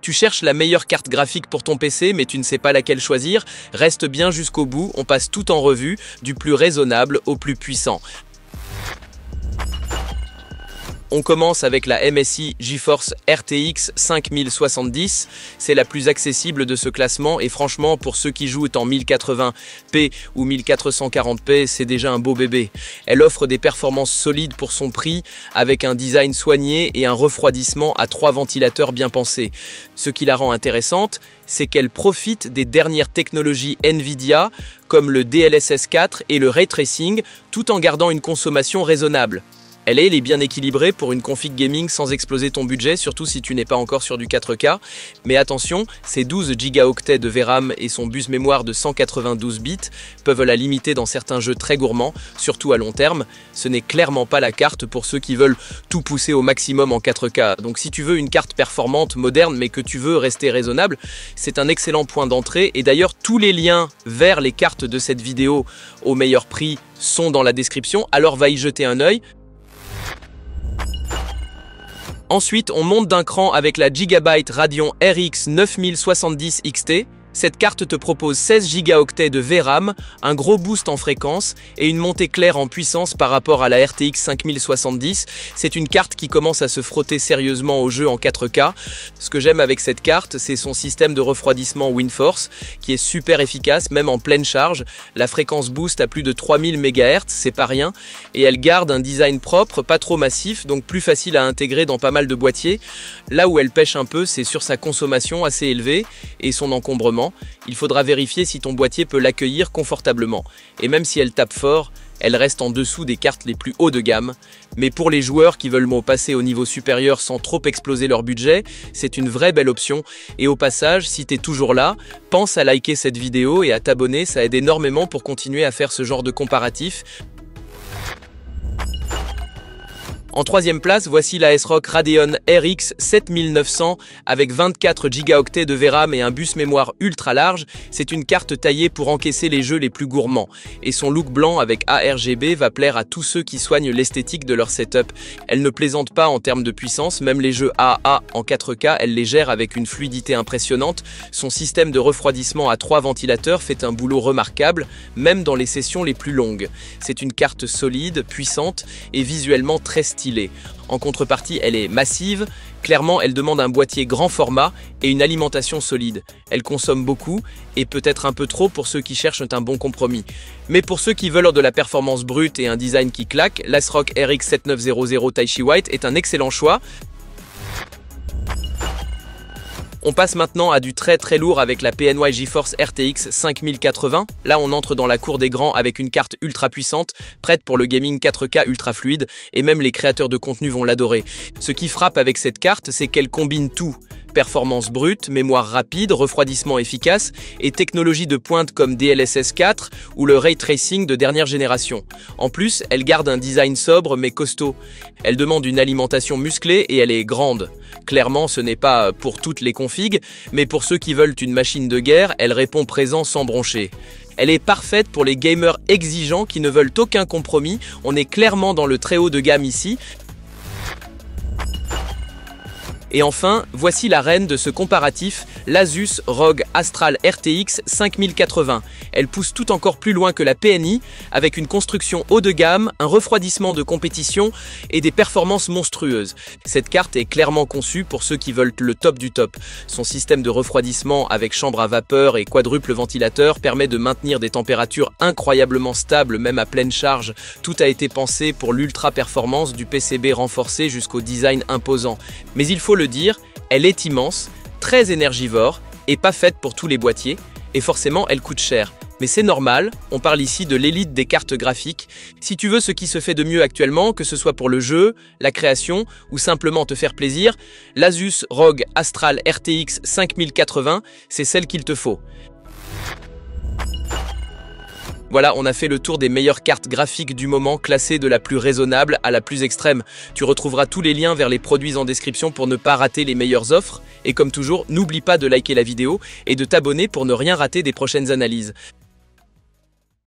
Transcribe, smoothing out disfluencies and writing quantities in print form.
Tu cherches la meilleure carte graphique pour ton PC, mais tu ne sais pas laquelle choisir? Reste bien jusqu'au bout, on passe tout en revue, du plus raisonnable au plus puissant. On commence avec la MSI GeForce RTX 5070, c'est la plus accessible de ce classement et franchement pour ceux qui jouent en 1080p ou 1440p c'est déjà un beau bébé. Elle offre des performances solides pour son prix avec un design soigné et un refroidissement à 3 ventilateurs bien pensés. Ce qui la rend intéressante, c'est qu'elle profite des dernières technologies Nvidia comme le DLSS 4 et le Ray Tracing tout en gardant une consommation raisonnable. Elle est bien équilibrée pour une config gaming sans exploser ton budget, surtout si tu n'es pas encore sur du 4K. Mais attention, ses 12 Go de VRAM et son bus mémoire de 192 bits peuvent la limiter dans certains jeux très gourmands, surtout à long terme. Ce n'est clairement pas la carte pour ceux qui veulent tout pousser au maximum en 4K. Donc si tu veux une carte performante, moderne, mais que tu veux rester raisonnable, c'est un excellent point d'entrée. Et d'ailleurs, tous les liens vers les cartes de cette vidéo au meilleur prix sont dans la description, alors va y jeter un œil. Ensuite, on monte d'un cran avec la Gigabyte Radeon RX 9070 XT. Cette carte te propose 16 Go de VRAM, un gros boost en fréquence et une montée claire en puissance par rapport à la RTX 5070. C'est une carte qui commence à se frotter sérieusement au jeu en 4K. Ce que j'aime avec cette carte, c'est son système de refroidissement WindForce qui est super efficace, même en pleine charge. La fréquence boost à plus de 3000 MHz, c'est pas rien. Et elle garde un design propre, pas trop massif, donc plus facile à intégrer dans pas mal de boîtiers. Là où elle pêche un peu, c'est sur sa consommation assez élevée et son encombrement. Il faudra vérifier si ton boîtier peut l'accueillir confortablement. Et même si elle tape fort, elle reste en dessous des cartes les plus haut de gamme. Mais pour les joueurs qui veulent passer au niveau supérieur sans trop exploser leur budget, c'est une vraie belle option. Et au passage, si tu es toujours là, pense à liker cette vidéo et à t'abonner, ça aide énormément pour continuer à faire ce genre de comparatif. En troisième place, voici la ASRock Radeon RX 7900 avec 24 Go de VRAM et un bus mémoire ultra large. C'est une carte taillée pour encaisser les jeux les plus gourmands. Et son look blanc avec ARGB va plaire à tous ceux qui soignent l'esthétique de leur setup. Elle ne plaisante pas en termes de puissance, même les jeux AA en 4K, elle les gère avec une fluidité impressionnante. Son système de refroidissement à 3 ventilateurs fait un boulot remarquable, même dans les sessions les plus longues. C'est une carte solide, puissante et visuellement très stylée. En contrepartie, elle est massive. Clairement, elle demande un boîtier grand format et une alimentation solide. Elle consomme beaucoup et peut-être un peu trop pour ceux qui cherchent un bon compromis. Mais pour ceux qui veulent de la performance brute et un design qui claque, l'ASRock RX 7900 Taichi White est un excellent choix. On passe maintenant à du très lourd avec la PNY GeForce RTX 5080. Là, on entre dans la cour des grands avec une carte ultra puissante, prête pour le gaming 4K ultra fluide, et même les créateurs de contenu vont l'adorer. Ce qui frappe avec cette carte, c'est qu'elle combine tout. Performance brute, mémoire rapide, refroidissement efficace et technologie de pointe comme DLSS 4 ou le Ray Tracing de dernière génération. En plus, elle garde un design sobre mais costaud. Elle demande une alimentation musclée et elle est grande. Clairement, ce n'est pas pour toutes les configs, mais pour ceux qui veulent une machine de guerre, elle répond présent sans broncher. Elle est parfaite pour les gamers exigeants qui ne veulent aucun compromis. On est clairement dans le très haut de gamme ici. Et enfin, voici la reine de ce comparatif, l'Asus ROG Astral RTX 5080. Elle pousse tout encore plus loin que la PNI, avec une construction haut de gamme, un refroidissement de compétition et des performances monstrueuses. Cette carte est clairement conçue pour ceux qui veulent le top du top. Son système de refroidissement avec chambre à vapeur et quadruple ventilateur permet de maintenir des températures incroyablement stables même à pleine charge. Tout a été pensé pour l'ultra performance du PCB renforcé jusqu'au design imposant. Mais il faut le dire, elle est immense, très énergivore et pas faite pour tous les boîtiers, et forcément elle coûte cher. Mais c'est normal, on parle ici de l'élite des cartes graphiques. Si tu veux ce qui se fait de mieux actuellement, que ce soit pour le jeu, la création ou simplement te faire plaisir, l'Asus ROG Astral RTX 5080, c'est celle qu'il te faut. Voilà, on a fait le tour des meilleures cartes graphiques du moment, classées de la plus raisonnable à la plus extrême. Tu retrouveras tous les liens vers les produits en description pour ne pas rater les meilleures offres. Et comme toujours, n'oublie pas de liker la vidéo et de t'abonner pour ne rien rater des prochaines analyses.